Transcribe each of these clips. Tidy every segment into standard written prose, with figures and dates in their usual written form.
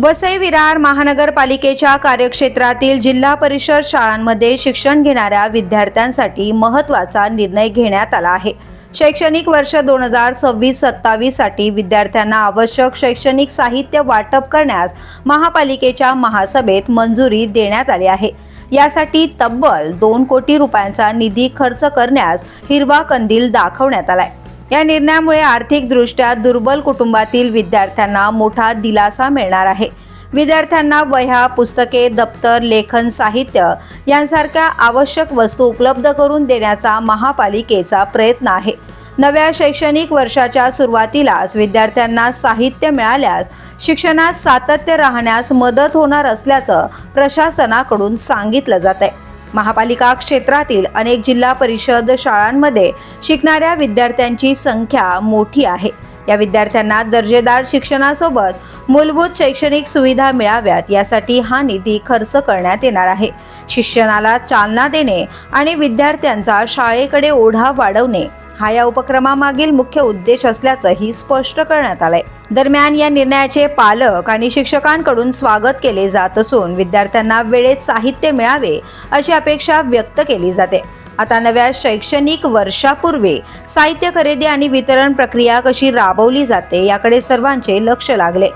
वसई विरार महानगरपालिकेच्या कार्यक्षेत्रातील जिल्हा परिषद शाळांमध्ये शिक्षण घेणाऱ्या विद्यार्थ्यांसाठी महत्त्वाचा निर्णय घेण्यात आला आहे। शैक्षणिक वर्ष 2026-27 साठी विद्यार्थ्यांना आवश्यक शैक्षणिक साहित्य वाटप करण्यास महापालिकेच्या महासभेत मंजुरी देण्यात आली आहे। यासाठी तब्बल 2 कोटी रुपयांचा निधी खर्च करण्यास हिरवा कंदील दाखवण्यात आलाय। या निर्णयामुळे आर्थिकदृष्ट्या दुर्बल कुटुंबातील विद्यार्थ्यांना मोठा दिलासा मिळणार आहे। विद्यार्थ्यांना वह्या, पुस्तके, दप्तर, लेखन साहित्य यांसारख्या आवश्यक वस्तू उपलब्ध करून देण्याचा महापालिकेचा प्रयत्न आहे। नव्या शैक्षणिक वर्षाच्या सुरुवातीलाच विद्यार्थ्यांना साहित्य मिळाल्यास शिक्षणात सातत्य राहण्यास मदत होणार असल्याचं प्रशासनाकडून सांगितलं जात आहे। महापालिका क्षेत्रातील अनेक जिल्हा परिषद शाळांमध्ये शिकणाऱ्या विद्यार्थ्यांची संख्या मोठी आहे। या विद्यार्थ्यांना दर्जेदार शिक्षणासोबत मूलभूत शैक्षणिक सुविधा मिळाव्यात यासाठी हा निधी खर्च करण्यात येणार आहे। शिक्षणाला चालना देणे आणि विद्यार्थ्यांचा शाळेकडे ओढा वाढवणे हा या उपक्रमामागील मुख्य उद्देश असल्याचंही स्पष्ट करण्यात आलंय। दरम्यान या निर्णयाचे पालक आणि शिक्षकांकडून स्वागत केले जात असून विद्यार्थ्यांना वेळेत साहित्य मिळावे अशी अपेक्षा व्यक्त केली जाते। आता नव्या शैक्षणिक वर्षापूर्वी साहित्य खरेदी आणि वितरण प्रक्रिया कशी राबवली जाते याकडे सर्वांचे लक्ष लागले।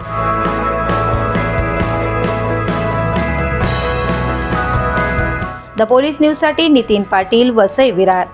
द पोलीस न्यूजसाठी नितीन पाटील, वसई विरार।